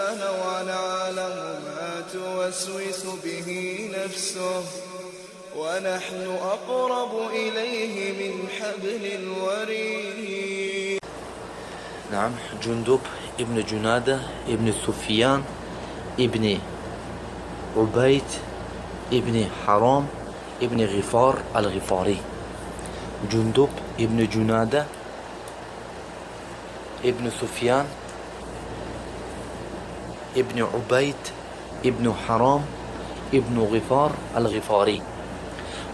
الله ونعلم ما توسوس به نفسه ونحن أقرب إليه من حبل الوريد. نعم. جندب ابن جنادة ابن سفيان ابن عبيد ابن حرام ابن غفار الغفاري. جندب ابن جنادة ابن سفيان ابن عبيد ابن حرام ابن غفار الغفاري.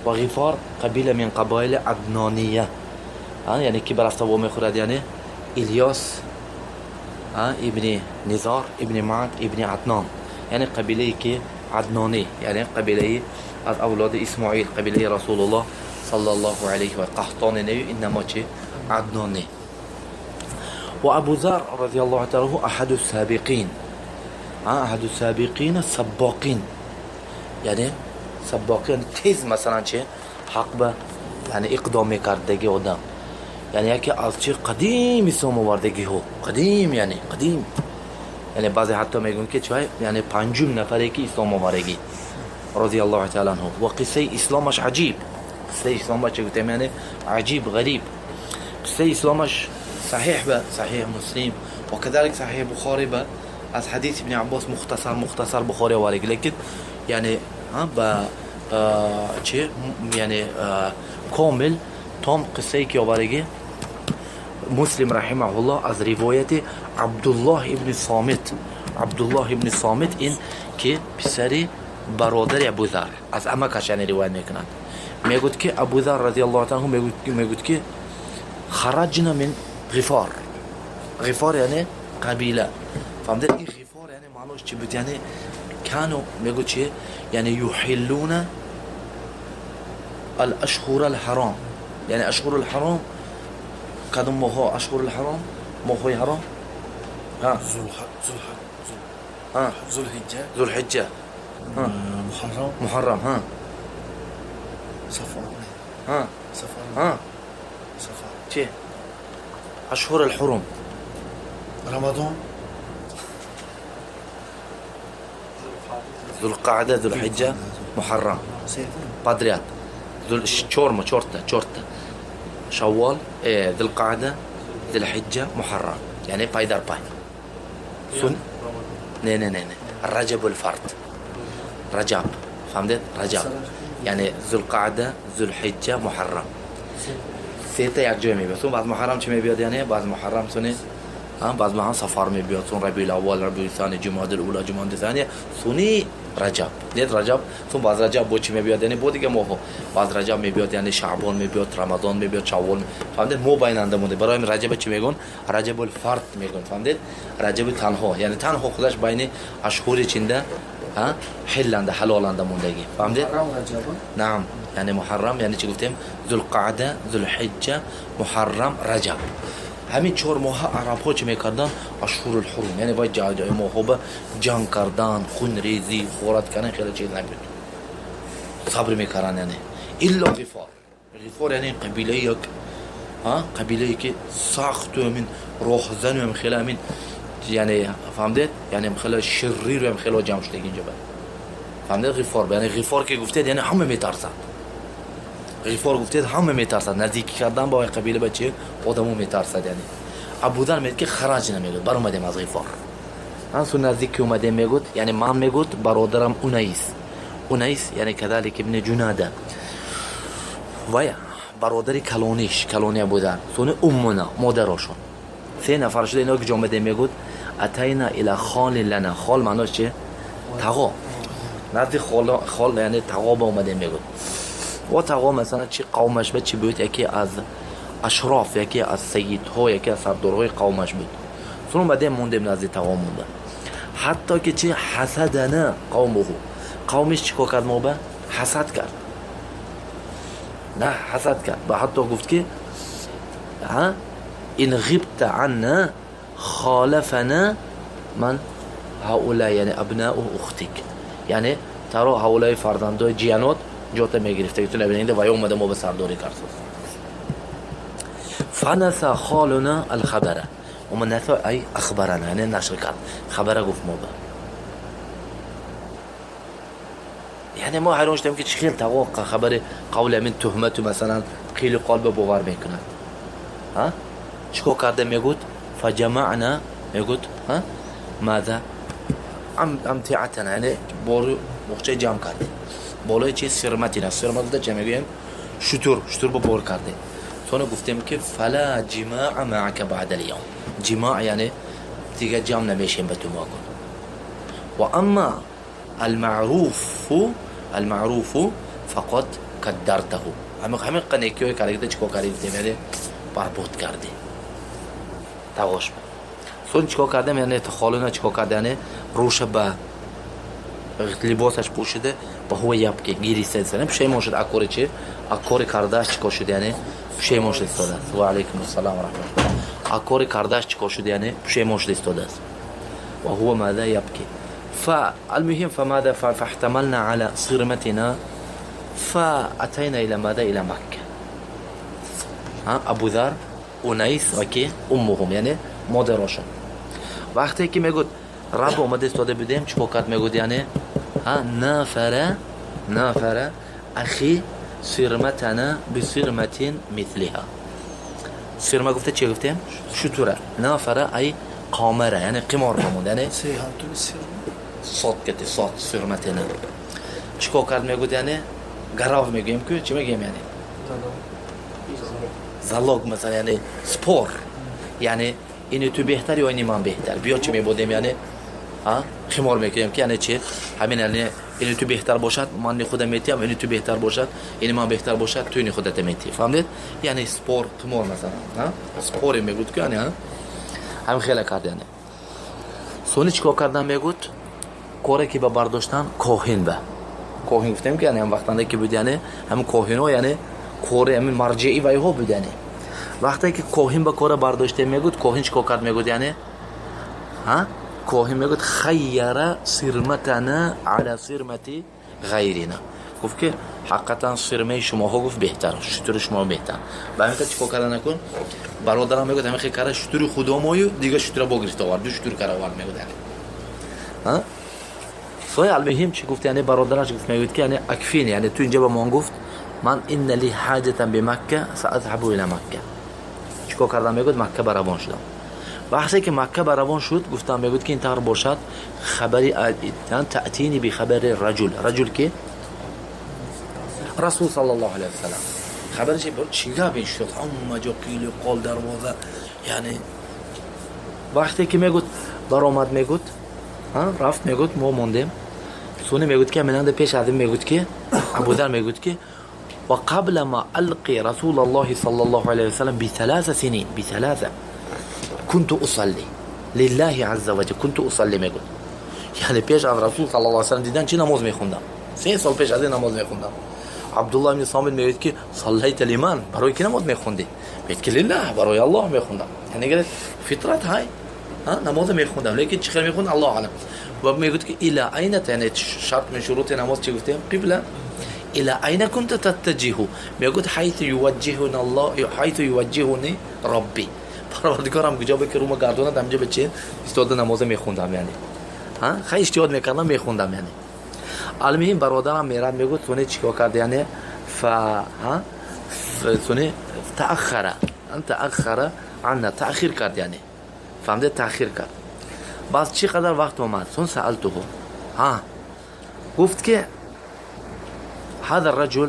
وغفار قبيلة من قبائل عدنانية، يعني كي برفت ابو مخرد يعني إلياس ابن نزار ابن معد ابن عدنان، يعني قبيلة كي عدناني، يعني قبيلة از اولاد اسماعيل، قبيلة رسول الله صلى الله عليه وسلم، قحطان نبي انما كي عدناني. وابو ذر رضي الله تعالى عنه احد السابقين، احد السابقين السباقين، يعني سباقين تیز مثلا چه حق به يعني اقدام کردگی آدم، یعنی یکی از چه قدیم اسلام آوردگی ها، قدیم یعنی قدیم، یعنی بعضی حتی میگن که چه یعنی پنجم نفره که اسلام آوردگی رضی الله تعالی عنه. و قصه اسلامش عجیب، قصه اسلامش چه گفتم یعنی عجیب غریب. قصه اسلامش صحیح به صحیح مسلم و كذلك صحیح بخاری به از حدیث ابن عباس مختصر بخاری آورده، لیکن یعنی با چه یعنی کامل تام قصه که آورده مسلم رحمه الله از روایت عبدالله ابن صامت. عبدالله ابن صامت این که پسر برادر ابو ذر از اما کشانی روایت میکنند، میگوید که ابو ذر رضی الله عنه میگوید که خرجنا من غفار. غفار یعنی قبیله، فهمید؟ این غفار یعنی معناش چی بود؟ یعنی كانوا میگوید چیه؟ یعنی یحلون الاشهر الحرام، یعنی اشهر الحرام کدوم ماه؟ اشهر الحرام ماه حرام ذو الحجه محرم صفر چه اشهر الحرم؟ رمضان، ذو القعده، ذو الحجه، محرم، بدريات، چورتا شوال، ذو القعده، ذو الحجه، محرم، يعني باي در باي سن نه رجب الفرد، رجب، فهمت؟ رجب يعني ذو القعده، ذو الحجه، محرم، سيتا یک جای میبید. بعد محرم چی میبید؟ یعنی بعد محرم سونه بعد محرم صفر میبید، سون ربیع الاول، ربیع الثانی، جمادی الاولی، جمادی الثانی، سونی رجب. دید رجب سون بعد رجب با چی میبید؟ یعنی با دیگه ماه. بعد رجب میبید یعنی شعبان میبید، رمضان میبید، شوال. فهمید؟ مو بیننده مونده. برای رجب چی میگن؟ رجب الفرد میگن. فهمید؟ رجب تنها، یعنی تنها خودش بین اشهر چنده حلنده، حلالنده موندگی. فهمید؟ نعم، یعنی محرم یعنی چی گفتیم؟ ذو القعده، ذو الحجه، محرم، رجب. همین 4 ماه عرب ها چی میکردن؟ اشهر الحرم، یعنی باید جای ماه به جنگ کردن، خون ریزی، خورد کردن، خیلی چیز نبود، صبر میکردن. یعنی الا غفار یعنی قبیله یک قبیله که سخت و من راهزن و خیلی همین، یعنی فهمید؟ یعنی خیلی شریر و خیلی جمع شده اینجا. فهمید؟ غفار یعنی غفار که گفتید یعنی همه میترسن. غفار گفتید همه میترسد، نزدیکی کردن با قبیله بچه آدمو میترسد. یعنی ابو ذر میگه که خرج نمیگود، بر اومدیم از غفار. انسو نزدیکی اومده میگود، یعنی من میگود برادرم اونیس یعنی كذلك ابن جناده و برادر کلونی ابو ذر، سونه امنا مادرشون 3 نفر شده. اینا که جامده میگود اتینا الى خال لنا. خال معناش چه؟ تقا. نزدیک خال یعنی تقا با اومده میگود. و تقا مثلا چی قومش بود؟ چی بود؟ یکی از اشراف، یکی از سیدها، یکی از سردارهای قومش بود. سون بعد موندیم نزدیک تقا مونده. حتی که چی حسدنا قومه، قومش چیکار کرد؟ ما به حسد کرد. نه حسد کرد و حتی گفت که این غبت عنا خالفنا من هؤلاء، یعنی ابناء اختک، یعنی ترا هؤلاء فرزندای جیانات جوته میگرفته که تو نبینید و یا اومده ما به سرداری کرد. فنسا خالنا الخبره، ومن نثر أي أخبرنا يعني نشر كان خبره قف موبا يعني ما هرونش تمكن تشخيل توقع خبره قوله من تهمته مثلا قيل قلب بوار میکنه ها چیکار کرده میگوید فجمعنا میگوید ها ماذا امتعتنا یعنی بارو بخچه جمع کرده بالای چی سرمتینا سرمت چه میگیم شتر با بار کرده sonra گفتیم که فلا جماع معك بعد اليوم جماع یعنی دیگه جمع نمیشیم به تو ما کن و اما المعروف فقط قدرته همین قنیکیوی کاریده چیکار کردیم یعنی بربود کرده تواش سون چیکار کردم یعنی تخالونه چیکار کرده یعنی روش به لباسش پوشیده و هو یبکی گیری سنسنه پشیمان شد اکوری چی اکوری کردهش چیکار شده یعنی پشیمان شد استاده است و علیکم السلام و رحمت الله اکوری کردهش چیکار شده یعنی پشیمان شد استاده است و هو ماذا يبكي فالمهم فماذا فاحتملنا على صرمتنا فأتينا إلى ماذا إلى مكة أبو ذر أنيس وكي أمهم يعني مادرشون وقتی که میگود رب اومده استاده بودیم چیکار کرد میگود یعنی نافر اخی صرمتنا بصرمت مثلها صرمه گفته چی گفتیم شطوره نافره ای قامره یعنی قمار بموند یعنی صاد کتی صاد صرمتنا چیکار کرد میگود یعنی گراو میگیم که چی میگیم یعنی زلاق مثلا یعنی سپور یعنی اینی تو بهتر یا اینی من بهتر بیا چی میبودیم یعنی خمار میکنیم که یعنی چی همین یعنی اینی تو بهتر باشد من خودم میتیم اینی تو بهتر باشد اینی من بهتر باشد تو اینی خودت میتی فهمید یعنی سپور خمار مثلا سپوری میگود که یعنی همین خیلی کرد یعنی سونی چیکار کردن میگود کاری که به برداشتن کاهن گفتیم که یعنی هم وقتی که بود یعنی همین کاهن‌ها یعنی کار همین مرجعی و ایها بود یعنی وقتی که کاهن به کار برداشته میگود کاهن چیکار کرد میگود یعنی کاهن میگود خیر صرمتنا علی صرمت غیرنا گفت که حقیقتا صرمه شما ها گفت بهتر شطور شما بهتر و همین چیکار کردن نکن برادرم میگود همین خیلی کار شطور خودمو دیگه شطور بگیرید آورد دو شطور کار آورد میگود یعنی سوی المهم چی گفت یعنی برادرش گفت میگود که یعنی اکفین یعنی تو اینجا به من گفت من ان لی حاجتا بمکه ساذهب الى مکه چیکار کردم میگود مکه بروان شدم وقتی که مکه بروان شد گفتم میگود که این طور باشد خبری تأتینی بخبر رجل که رسول صلی الله علیه و سلم خبرش چیگاه بین شد اما جا قیل قال دروازه یعنی وقتی که میگود برآمد میگود رفت میگود ما موندیم سونی میگود که منند پیش از این میگود که ابوذر میگود که وقبل ما ألقي رسول الله صلى الله عليه وسلم بثلاث سنين كنت أصلي لله عز وجل كنت أصلي میگود یعنی پیش از رسول صلی الله علیه و سلم دیدن چی نماز میخوندم 3 سال پیش از این نماز میخوندم عبدالله بن صامت میگه که صلیت لمن برای کی نماز میخوندی میگه که لله برای الله میخوندم یعنی گفت فطرت های نماز میخوندم لیکن چی خیر میخوند الله اعلم و میگه که الی عین یعنی شرط من شروط نماز چی گفتیم قبله الى اين كنت تتجه میگه حيث يوجهنا الله حيث يوجهني ربي پروردگارم کجا به روم گردوند همجا به چه استاد نماز میخوندم یعنی خیلی اشتیاق میکردم میخوندم یعنی المهم برادرم میرم میگه تو چیکار کرد یعنی سونه تأخر عنا تأخیر کرد یعنی فهمده تأخیر کرد باز چی قدر وقت اومد سون سألته گفت که هذا الرجل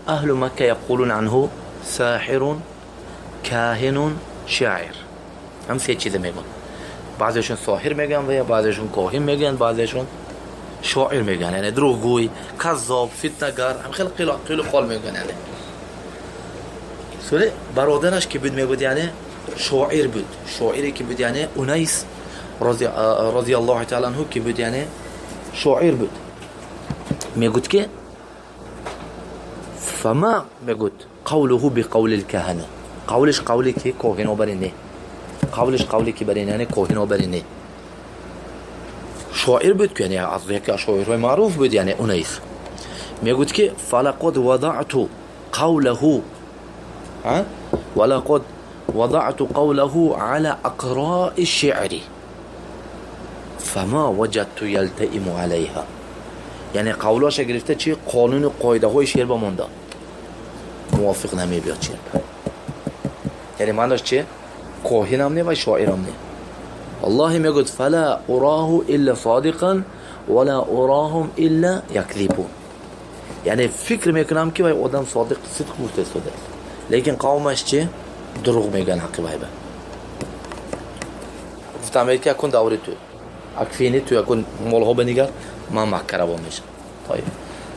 أهل مكة يقولون عنه ساحر كاهن شاعر هم سه چیز میگن بعضیشون ساحر میگن و بعضیشون کاهن میگن بعضیشون شاعر میگن یعنی دروغگوی کذاب فتنه‌گر هم خیلی قال میگن یعنی سوره برادرش که بود میگه یعنی شاعر بود شاعری که بود یعنی انیس رضی الله تعالی عنه که بود یعنی شاعر بود میگه که فما میگه قوله بقول الكهنه قولش قولی که کاهن برینه قولش قولی که برینه یعنی کاهن برینه شاعر بود که یعنی از یک شاعر معروف بود یعنی انیس میگه که فلقد وضعت قوله ولقد وضعت قوله على أقراء الشعر فما وجدت يلتئم عليها. یعنی قولاش گرفته چی؟ قانون و قاعده های شعر با مونده موافق نمی بیاد شعر. یعنی معناش چی؟ کاهنم نه و شاعرم نه. الله میگوید فلا اراه الا صادقا ولا اراهم الا یکذبون. یعنی فکر میکنم که وای آدم صادق گفته است، لیکن قومش چی؟ دروغ میگن حقی وای به. گفتم که کن دوری تو اکفینی تو یکون مالها بنگر من مکه رو میشم. طيب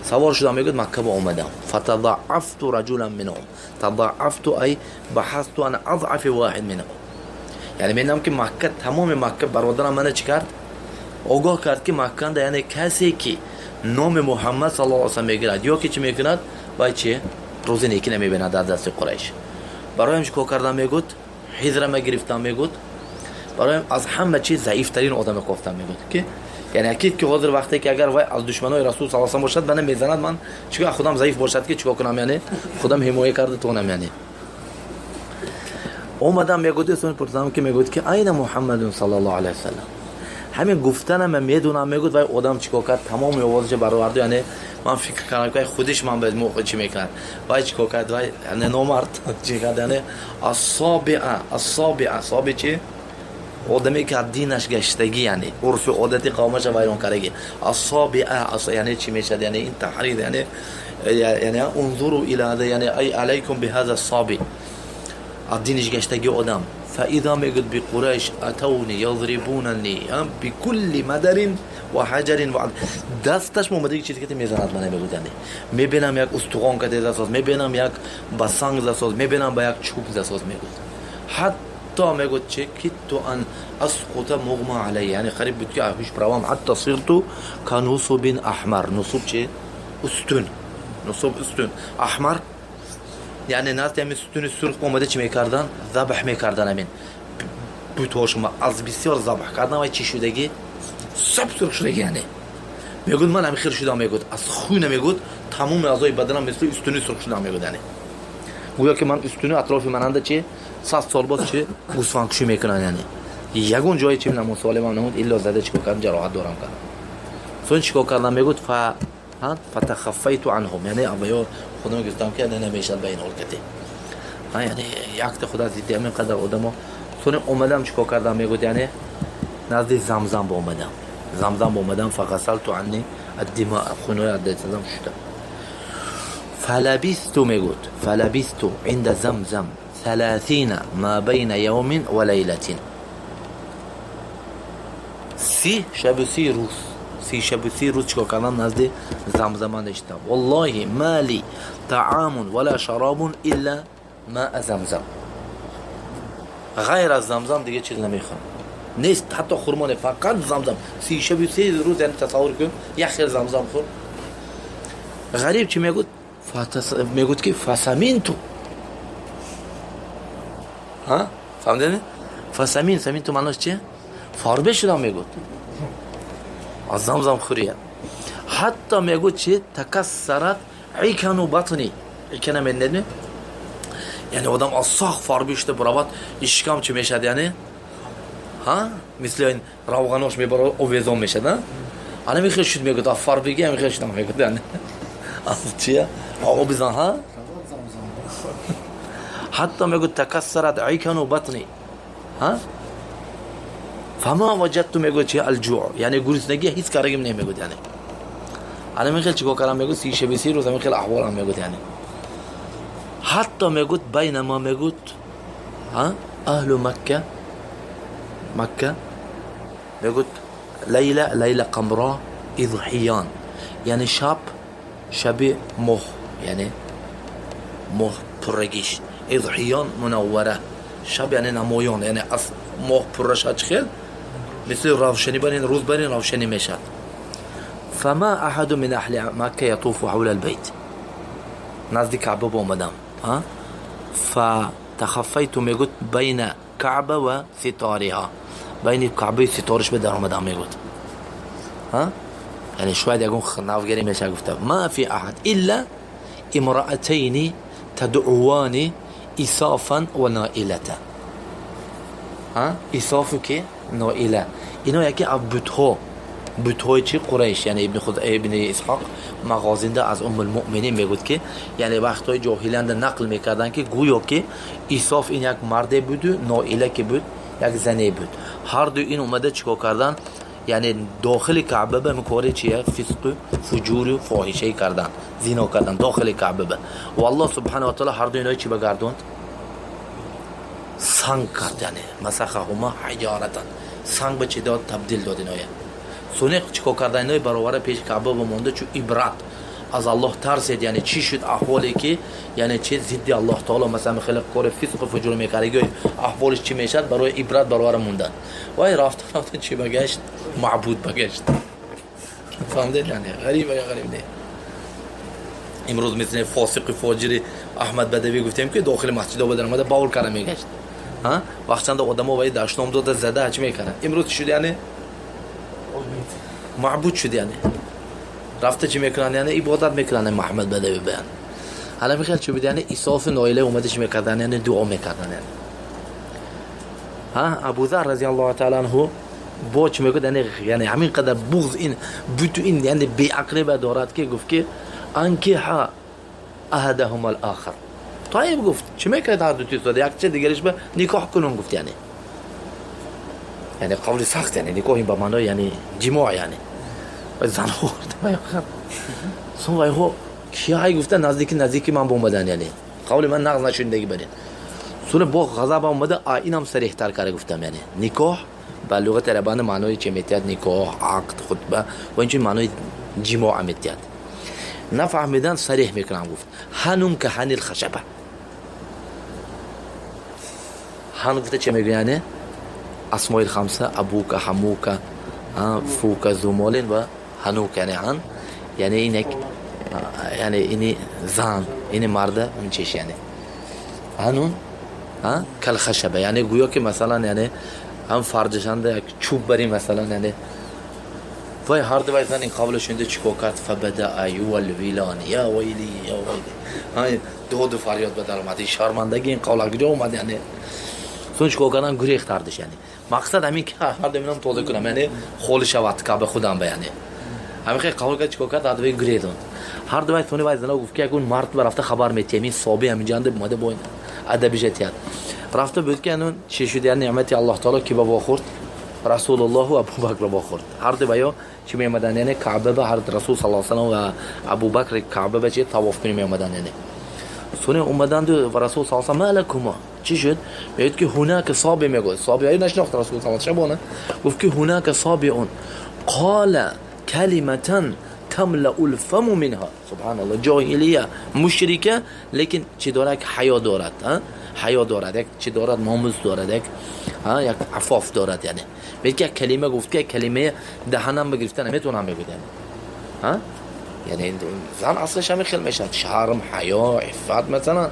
سوار شدم میگه مکه با اومدم فتضعفت رجلا منهم. تضعفت ای بحثت عن اضعف واحد منهم. یعنی میدونم که مکه تمام مکه برادرم منو چیکار آگاه کرد که مکه ده یعنی کسی که نام محمد صلی الله علیه و سلم میگیرد یا که چی میکند وای چی روزی نیکی نمیبیند در دست قریش. برایم چیکار کردم میگه حذرم گرفتم میگه برایم از همه چیز ضعیف ترین آدم گفتم میگه که یعنی اکید که حاضر وقتی که اگر وای از دشمنای رسول صلی الله علیه و سلم باشد منو میزند من چیکار خودم ضعیف باشد که چیکار کنم یعنی خودم حمایت کرده تونم یعنی اومدم میگه سون پرسیدم که میگه که عین محمد صلی الله علیه و سلم. همین گفتنم من میدونم میگه وای آدم چیکار کرد تمام آوازش برآورد. یعنی من فکر کردم که خودش من به موقع چی میکرد وای چیکار کرد وای یعنی نامرد چی کرد یعنی اصابع چی آدمی که دینش گشتگی یعنی عرف عادت قومش ویران کردگی اصابع یعنی چی میشه یعنی این تحریر یعنی انظروا الى هذا یعنی ای علیکم بهذا الصابع دینش گشتگی آدم. فاذا میگه بقریش اتونی یضربوننی بكل مدر و حجر و دستش اومده چیزی که میزند من میگه یعنی میبینم یک استخوان کده دستاز میبینم یک بسنگ دستاز میبینم با یک چوب دستاز میگه حتی میگه چه که تو ان اسقط مغمى علی یعنی قریب بود که هیچ پروام حتی صرت كنصب احمر. نصب چه استون نصب استون احمر یعنی ناس یعنی ستون سرخ اومده چی میکردن ذبح میکردن همین بوتاش ما از بسیار ذبح کردن و چی شدگی سب سرخ شدگی یعنی میگه من هم خیر شدم میگه از خون میگه تمام اعضای بدنم مثل استونی سرخ شدم میگه یعنی گویا که من استونی اطراف مننده چی 100 سال بعد چی گوسفندکشی میکنن یعنی یگون جایی چی من مسالم نمود الا زده چیکار کردم جراحت دارم کردم سون چیکار کردم میگه فتخفیت عنهم یعنی ابیار خودم گفتم که نمیشه به این حال کتی یعنی یک خدا زیدی همین قدر آدمو سون اومدم چیکار کردم میگه یعنی نزد زمزم با اومدم فغسلت عنی الدماء خونای عدت زمزم شدم فلبثت عند زمزم 30 ما بين يوم وليلة 30 شب و 30 روز 30 شب و 30 روز چیکار کردم نزد زمزم نشستم. والله ما لي طعام ولا شراب الا ماء زمزم. غیر از زمزم دیگه چیز نمیخوام نیست حتی خورمان فقط زمزم 30 شب و 30 روز یعنی تصور کن یک خیر زمزم خور. غریب چی میگه میگه که فسمینتو ها فهمیدین فسمینتو معناش چیه فاربه شدم میگه از زمزم خوریه. حتی میگه چی تکسرت عیکن و بطنی عیکن میدونی یعنی آدم از ساخ فاربه شده برابط اشکام چی میشد یعنی ها مثل این روغناش میبره اویزان میشد ها انا میخواد شد میگه فاربگی هم میخواد شدم میگه یعنی از چیه آقا بزن ها حتی میگه تکسرت عیکن و بطنی ها فما وجدت میگه چی الجوع یعنی گرسنگی هیچ کاری نمیگه یعنی انا میخواد چیکار کنم میگه 30 شب 30 روز میخواد احوالم میگه یعنی حتی میگه بینما میگه ها اهل مکه میگه لیله قمراء اضحیان یعنی شب ماه یعنی ماه پرگیش اضحیان منوره شب یعنی نمایان یعنی از ماه پرش خیل مثل روشنی برین روز برین روشنی میشد. فما احد من اهل مکه یطوف حول البيت نزدیک کعبه اومدم ها فتخفیت میگه بین کعبه و ستارها بین کعبه ستارش به در اومدم میگه ها یعنی شاید یکون نافگری میشه گفتم ما فی احد الا امرأتین تدعوان اسافا و نائلة ها اسافو که نائله اینا یکی از بت‌های چی قریش، یعنی ابن اسحاق مغازنده از ام المؤمنین میگوید که یعنی وقتای جاهلیان نقل میکردن که گویا که اساف این یک مرد بود و نائله که بود یک زنه بود. هر دو این اومده چیکار کردن؟ یعنی داخل کعبه به مکاره چیه؟ فسق و فجور و فاحشه کردن، زنا کردن داخل کعبه به. و الله سبحانه و تعالی هر دو اینای چی بگردوند؟ سنگ کرد، یعنی مسخهما حجارتا، سنگ به چی داد؟ تبدیل داد اینای. سونه چیکار کردن اینای برابر پیش کعبه بمونده چون عبرت از الله ترسید، یعنی چی شد احوالی که یعنی چه ضد الله تعالی مثلا خلق کار فسق و فجور میکرد، احوالش چی میشد برای عبرت برابر موندن. و رفت چی بگشت؟ معبود بگشت. فهمیدید؟ یعنی غریبه یا غریب نه. امروز مثل فاسق فاجر احمد بدوی گفتیم که داخل مسجد آباد اومده باور کرده میگشت، ها وقت چند آدم‌ها وای داشتم داده زده چی میکنن، امروز شد یعنی معبود شد، یعنی رفته چی میکنن، یعنی عبادت میکنن محمد بدوی بیان. حالا میخواد چی بده، یعنی اساف نائله اومده چی میکردن، یعنی دعا میکردن، ها ابو ذر رضی الله تعالی عنه با چی میگه، یعنی همین قدر بغض این بتو این یعنی بی عقلی دارد که گفت که انکح احدهم الاخر. طيب گفت چی میکرد هر دو تا یک چه دیگرش به نکاح کنون، گفت یعنی قول سخت، یعنی نکاح این به معنای یعنی جماع، یعنی زن خورد آخر سو وای هو کیای گفته نزدیکی من اومدن، یعنی قول من نقض نشوندگی بدین. سونه با غضب اومده اینم صریح تر کرده، گفتم یعنی نکاح به لغت عربانه معنای چه میتیاد؟ نکاح، عقد، خطبه و اینجور معنای جماع میتیاد. نفهمیدن صریح میکنم، گفت هنوم که هنی الخشبه. هن گفته چه میگه، یعنی اسماء الخمسه ابوک، حموک، فوک، زمالین و هنوک، یعنی هن یعنی اینک یعنی اینی زن، اینی مرده اون چیش، یعنی هنون کل خشبه، یعنی گویا که مثلا یعنی هم فرجشنده یک چوب بری مثلا، یعنی وای هر دو وایزن این قابل شونده چیکار کرد؟ فبدا ایو الویلان یا ویلی یا ویلی، دو فریاد به در اومد، شرمندگی این قول اگه اومد، یعنی سون چیکار کردن؟ گریخت کردش. یعنی مقصد همین که هر دو میرم توضیح کنم، یعنی خول شود که به خودم بیانه همین که قول کرد چیکار کرد؟ هر دو گریدون. هر دو سون وایزن گفت که اون مرد رفته خبر میتیمی صابی همین جنده اومده با این ادب جتیات رفته بود که اون چی شد، یعنی نعمت الله تعالی کی با خورد؟ رسول الله و ابو بکر با خورد. هر دو بیا چی میامدن، یعنی کعبه به هر رسول صلی الله علیه و آله و ابو بکر کعبه به چی طواف کنی میامدن، یعنی سونه اومدن و رسول صلی الله علیه و آله مالکما چی شد؟ میگه که هناك صابی، میگه صابی ای نشناخت رسول صلی الله علیه و آله، گفت که هناك صابی اون قال کلمه تملأ الفم منها. سبحان الله، جاهلیه مشرکه لیکن چی دارد؟ حیا دارد، حیا دارد، یک چی دارد؟ ناموس دارد، یک عفاف دارد. یعنی میگه کلمه گفت که کلمه دهنم بگرفتن نمیتونم بگم، یعنی زن اصلش هم خیلی میشه شرم، حیا، عفت مثلا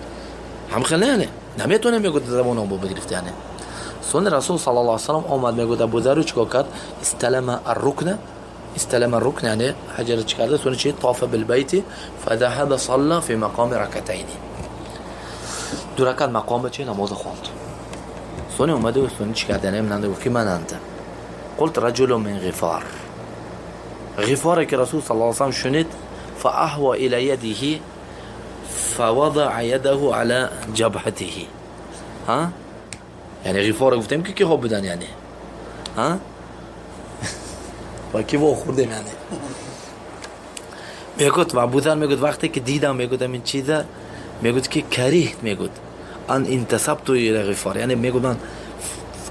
هم خیلی نه نمیتونم بگم زبانم بو بگرفت. یعنی سنت رسول صلی الله علیه و سلم اومد میگه ابو ذر چیکار کرد؟ استلم الركن، يعني حجر چیکارده؟ سونه چی؟ طاف بالبيت فذهب صلى في مقام ركعتين، دو رکعت مقام چه نماز خواند. سونه اومده و سونه چیکارده؟ نمیدونم، گفت که من انت قلت رجل من غفار که رسول صلی الله علیه و سلم شنید فاهوى الى يده فوضع يده على جبهته. یعنی غفار گفتم که خوب بدن، یعنی با کی با خوردم، یعنی میگوید و ابو ذر میگوید وقتی که دیدم میگوید این چیزا میگوید که کریهت، میگوید ان انتسبت الى غفار، یعنی میگوید من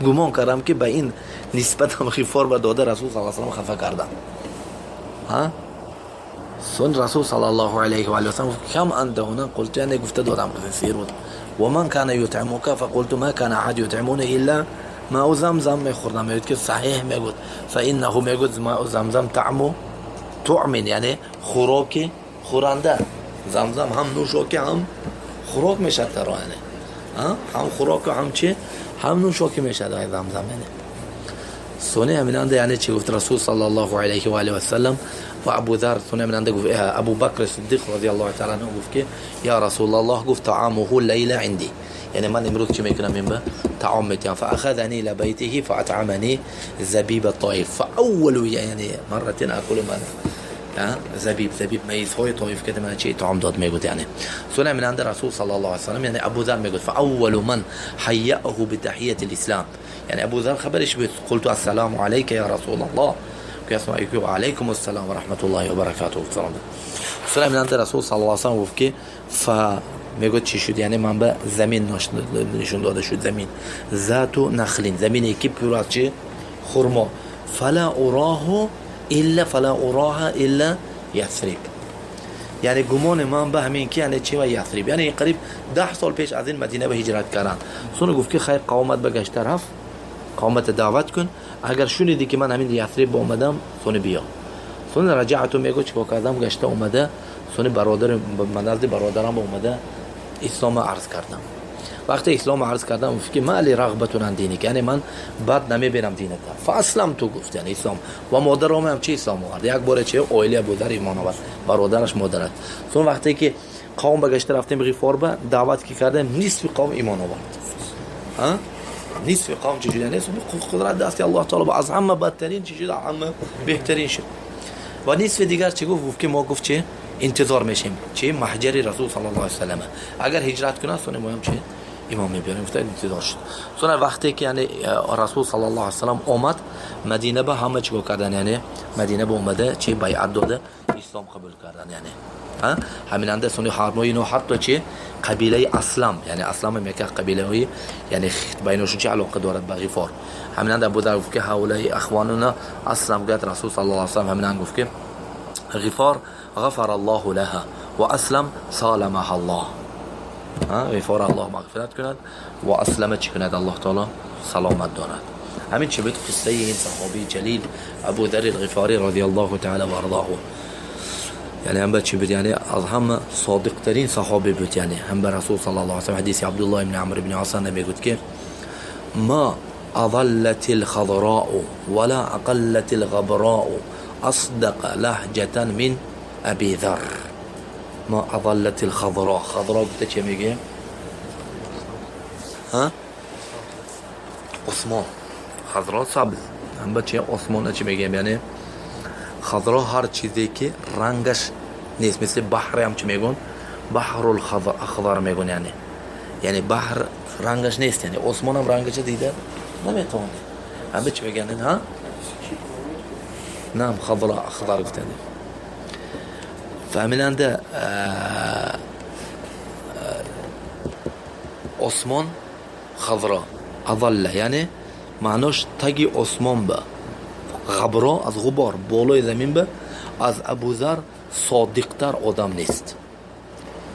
گمان کردم که به این نسبت هم غفار به داده رسول صلی الله علیه و سلم خفه کردم. سن رسول صلی الله علیه و آله و سلم کم انت هنا؟ قلت یعنی گفته دادم کثیر بود. و من کان یطعمک فقلت ما کان احد یطعمونه الا ماء زمزم. میخوردم، میگوید که صحیح میگوید فانه میگوید ماء زمزم طعم، یعنی خوراک خورنده. زمزم هم نوشاکی هم خوراک میشه ترا، یعنی هم خوراک و هم چی؟ هم نوشاکی میشه در زمزم. یعنی سونه همیننده، یعنی چی گفت رسول صلی الله علیه و آله و سلم و ابو ذر سونه همیننده گفت ابو بکر صدیق رضی الله تعالی عنه گفت که یا رسول الله، گفت طعامه لیله عندي، یعنی من امروز چی میکنم؟ این به طعام میتیم. فاخذنی الى بیته فاطعمنی زبیب الطائف. فاول یعنی مرتين اكل من زبیب میزهای طائف که من چی طعام داد میگوید. یعنی سنه من عند رسول صلی الله علیه و سلم. یعنی ابو ذر میگوید فاول من حیأه بتحیة الاسلام. یعنی ابو ذر خبرش بود. قلت السلام علیک یا رسول الله. و علیکم السلام و رحمت الله و برکاته. سنه من عند رسول صلی الله علیه و سلم گفت که میگوید چی شد؟ یعنی من به زمین نشون داده شد. زمین ذات نخلین، زمینی که پر از چه؟ خرما. فلا اراها الا یثرب. یعنی گمان من به همین که یعنی چه و یثرب. یعنی قریب 10 سال پیش از این مدینه به هجرت کردن. سون گفت که خیر قومت بگشت طرف، قومت دعوت کن، اگر شنیدی که من همین یثرب اومدم سون بیا. سون رجعت میگه چیکار کردم؟ گشته اومده. سون برادر من نزد برادرم اومده اسلام عرض کردم. وقتی اسلام عرض کردم گفت که ما علی رغبتون عن دینک، یعنی من بد نمیبینم دینت. فاسلم تو گفت یعنی اسلام و مادرم هم چه اسلام آورد. یک بار چه اویلی ابو ذر ایمان آورد، برادرش مادرت. سون وقتی که قوم بگشته رفتیم غفار به دعوت که کردم نصف قوم ایمان آورد. نصف قوم چجوری؟ یعنی قدرت دست الله تعالی با از همه بدترین چجوری همه بهترین شد. و نصف دیگر چه گفت که ما گفت چه انتظار میشیم چه محجر رسول صلی الله علیه و سلم اگر هجرت کنه سونه ما هم چه امام میبریم. گفت انتظار شد. سونه وقتی که یعنی رسول صلی الله علیه و سلم اومد مدینه به همه چیکار کردن؟ یعنی مدینه به اومده چه بیعت داده، اسلام قبول کردن. یعنی همین انده سونه حرمای اینو حتی چه قبیله اسلم، یعنی اسلم میگه قبیله یعنی بینشون چه علاقه دارد به غفار. همین انده ابو ذر گفت که هؤلاء اخواننا اسلم. گفت رسول صلی الله علیه و سلم همین انده گفت که غفار غفر الله لها و اسلم سالمها الله. غفار الله مغفرت کند و اسلم چی کند؟ الله تعالی سلامت دارد. همین چه بود قصه این صحابی جلیل ابو ذر الغفاری رضی الله تعالی و ارضاه. یعنی هم چی بود؟ یعنی از هم صادق ترین صحابی بود. یعنی هم به رسول صلی الله علیه و سلم حدیث عبدالله بن عمرو بن عاص میگوید که ما اضلت الخضراء ولا اقلت الغبراء اصدق لهجة من ابي ذر. ما اضلت الخضراء. خضراء گفته چه میگه؟ عثمان. خضراء سبز. هم بچه عثمان چه میگه؟ یعنی خضراء هر چیزی که رنگش نیست. مثل بحر هم چه میگن؟ بحر الاخضر میگن. یعنی بحر رنگش نیست. یعنی عثمان هم رنگش دیده نمیتونه. هم چه میگن؟ نعم خضراء اخضر گفتن. فهمیدنده عثمان خضراء اضله، یعنی معناش تگی عثمان به غبرا از غبار بالای زمین به از ابو ذر صادقتر آدم نیست.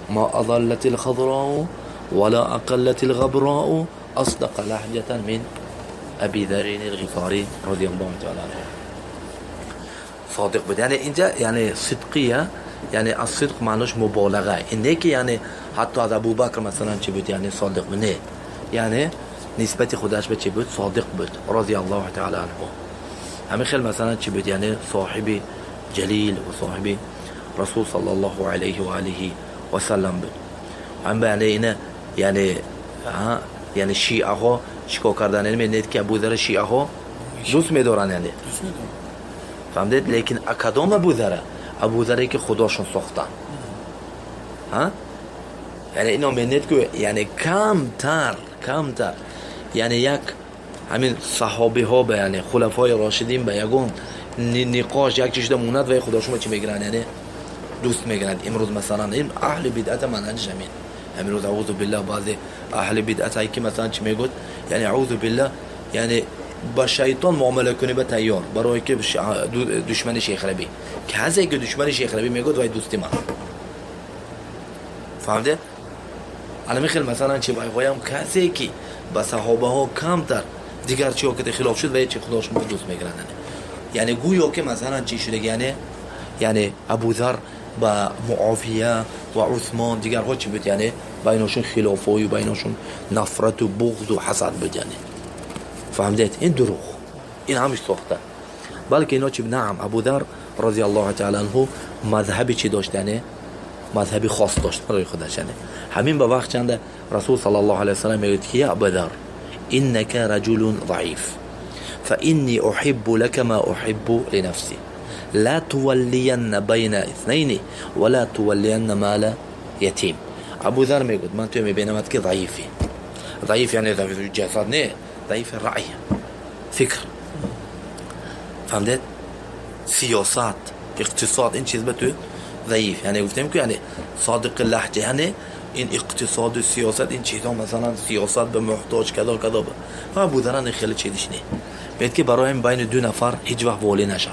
ما اضلت الخضراء ولا اقلت الغبراء اصدق لهجة من ابي ذر الغفاری رضی الله تعالی عنه. صادق بود. یعنی اینجا یعنی صدقیه، یعنی از صدق معناش مبالغه. این نه که یعنی حتی از ابو بکر مثلا چی بود یعنی صادق بود، نه، یعنی نسبت خودش به چی بود؟ صادق بود رضی الله تعالی عنه. همین خیلی مثلا چی بود؟ یعنی صاحب جلیل و صاحب رسول صلی الله علیه و آله و سلم بود. هم یعنی اینه یعنی شیعه ها چیکار کردن؟ یعنی می‌دونید که ابو ذر شیعه ها دوست می‌دارن، یعنی فهمیدید؟ لیکن کدام ابو ذری که خداشون ساختن. یعنی اینا می‌دونید که یعنی کمتر یعنی یک همین صحابه ها به یعنی خلفای راشدین به یگون نقاش یک چیز مونت و خداشون چی میگیرن؟ یعنی دوست میگیرن. امروز مثلا این اهل بدعت منهج همین. امروز اعوذ بالله بعضی اهل بدعت هایی که مثلا چی میگوید؟ یعنی اعوذ بالله یعنی با شیطان معامله کنی به تیار برای که دشمن شیخ ربی که هزی که دشمن شیخ ربی میگوید وای دوستی من. فهمده؟ الان میخیل مثلا چی بایم کسی که با صحابه ها کمتر دیگر چی که خلاف شد و چی خداشون با دوست میگیرن. یعنی گویا که مثلا چی شده؟ یعنی ابو ذر با معاویه و عثمان دیگر ها چی بود؟ یعنی بیناشون خلافایی و بیناشون نفرت و بغض و حسد بود. یعنی فهمدید؟ این دروغ، این همش ساخته. بلکه اینا چی؟ نعم ابو ذر رضی الله تعالی عنه مذهبی چی داشت؟ یعنی مذهبی خاص داشت برای خودش. یعنی همین به وقت چنده رسول صلى الله عليه وسلم يقول يا أبا ذر إنك رجل ضعيف فإني أحب لك ما أحب لنفسي لا تولين بين اثنين ولا تولين مال يتيم. أبو ذر يقول ما أنت بينما ضعيفي ضعيف يعني ضعيف الجسد نه ضعيف الرأي فكر فهمت سياسات اقتصاد این چیز به تو ضعیف یعنی گفتم که یعنی صادق اللهجه یعنی این اقتصاد و سیاست این چیزا مثلا سیاست به محتاج کدا کدا و بودن خیلی چیزش نه میگه که برای بین دو نفر هیچ وقت ولی نشه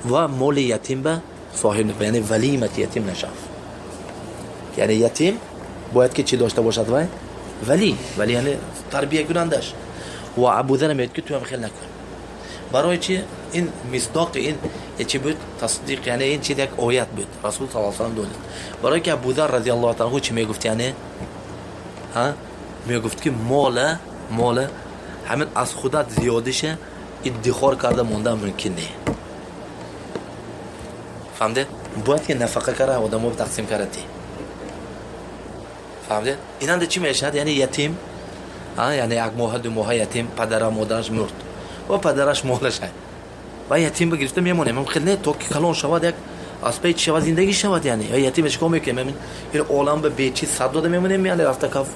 و مال یتیم به صاحب یعنی ولیمت یتیم نشه یعنی یتیم باید که چی داشته باشد ولی یعنی تربیت کنندش و ابو ذر میگه که تو هم خیلی نکن برای چی این مصداق این چی بود تصدیق یعنی این چیز یک آیت بود رسول صلی الله علیه و آله دونید برای که ابو ذر رضی الله تعالی عنه چی میگفت یعنی میگفت که مال همین از خودت زیادشه ادخار کرده مونده ممکن نه فهمده باید که نفقه کرده آدمو تقسیم کرده فهمده ایننده چی میشد یعنی یتیم یعنی یک ماه دو ماه یتیم پدر و مادرش مرد و پدرش مالش هست و یتیم بگرفته میمونه ممکن نه تو که کلان شود یک از پیچ شود زندگی شود یعنی یتیمش کم میکنه این عالم به بیچی صد داده میمونه میاله رفته کف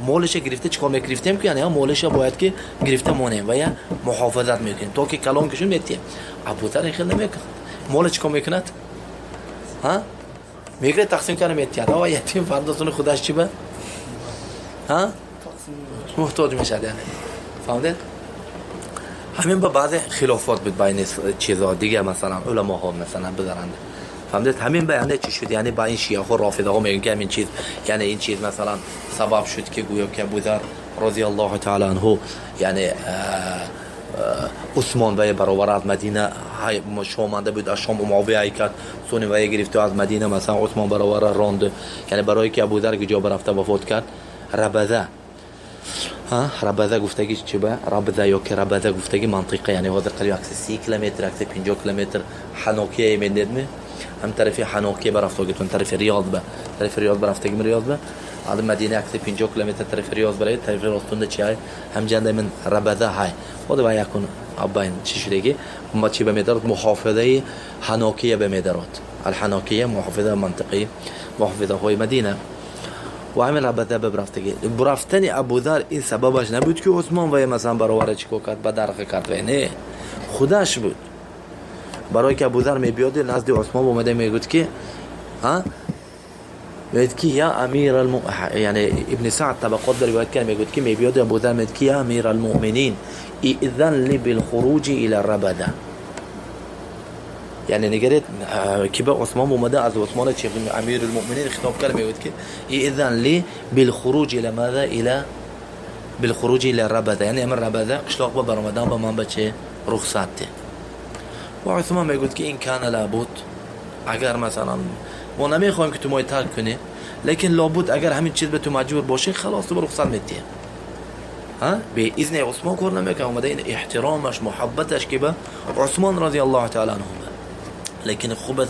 مالش گرفته چیکار میگرفتیم که یعنی مالش باید که گرفته مونه و یا محافظت میکنه تو که کلان کشون میتیم ابوذر خیلی نمیکنه مالش چیکار میکند میگه تقسیم کنه میتیم و یتیم فرداتون خودش چی به محتاج میشه یعنی فهمیدید همین با بعض خلافات بود بین چیزا دیگه مثلا علما ها مثلا بذارند فهمیدید همین بیانه چی شد یعنی با این شیعه ها رافضه ها میگن که همین چیز یعنی این چیز مثلا سبب شد که گویا که ابوذر رضی الله تعالی عنه یعنی عثمان و برابر از مدینه شامنده بود از شام معاویه کرد سونی و گرفت از مدینه مثلا عثمان برابر راند یعنی برای که ابوذر که جا رفته وفات کرد ربذا گفتگی چی به ربذا یا که ربذا گفتگی منطقه یعنی حاضر قریب 30 کیلومتر 50 کیلومتر حناکیه میدید هم طرف حناکیه برفتگی تون طرف ریاض برفتگی ریاض به از مدینه 50 کیلومتر طرف ریاض برای طرف راستونده چی های هم جنده من ربذا های خود با یکون اباین چی شدگی ما چی به میدارد محافظه حناکیه به میدارد الحناکیه محافظه منطقی محافظه های مدینه و همین ربطه برفتگی برفتن ابوذر این سببش نبود که عثمان و مثلا برابر چیکار کرد به درخه کرد و نه خودش بود برای که ابوذر میبیاد نزد عثمان اومده میگفت که میگفت که یا امیر یعنی ابن سعد طبقات در روایت کرد میگفت که میبیاد ابوذر میگفت که یا امیر المؤمنین اذن لی بالخروج الى الربده یعنی نگرید که به عثمان اومده از عثمان چه امیر المؤمنین خطاب کرد میگفت که اذن لی بالخروج الى ماذا الى بالخروج الى الربده یعنی امر ربده قشلاق با برآمدن با من بچه رخصت ده و عثمان میگفت که این کان لابد اگر مثلا ما نمیخوایم که تو ما ترک کنی لیکن لابد اگر همین چیز به تو مجبور باشه خلاص تو رخصت میدی به اذن عثمان کار نمیکنه اومده این احترامش محبتش که به عثمان رضی الله تعالی عنه لیکن خوبه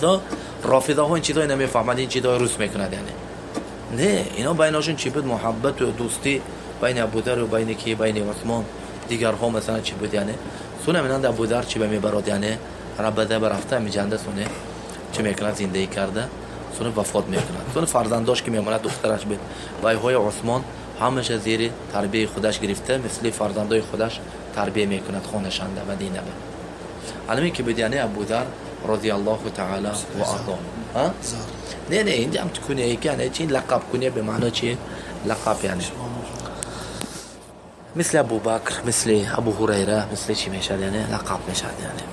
رافضه ها این چیزایی نمیفهمند این چیزای روس میکنند یعنی نه اینا بیناشون چی بود محبت و دوستی بین ابوذر و بین کی بین عثمان دیگرها مثلا چی بود یعنی سونه منند ابوذر چی به میبرد یعنی ربده برفته میجنده سونه چه میکنه زندگی کرده سونه وفات میکنه سونه فرزنداش که میمونه دخترش بود وای های عثمان همیشه زیر تربیت خودش گرفته مثل فرزندای خودش تربیت میکند خونشنده مدینه به علمی که بود یعنی ابوذر رضی الله تعالی و ارضاه نه اینجا هم تکونه یعنی چی لقب کنه به معنی چی لقب یعنی مثل ابو بکر مثل ابو هریره مثل چی میشد یعنی لقب میشد یعنی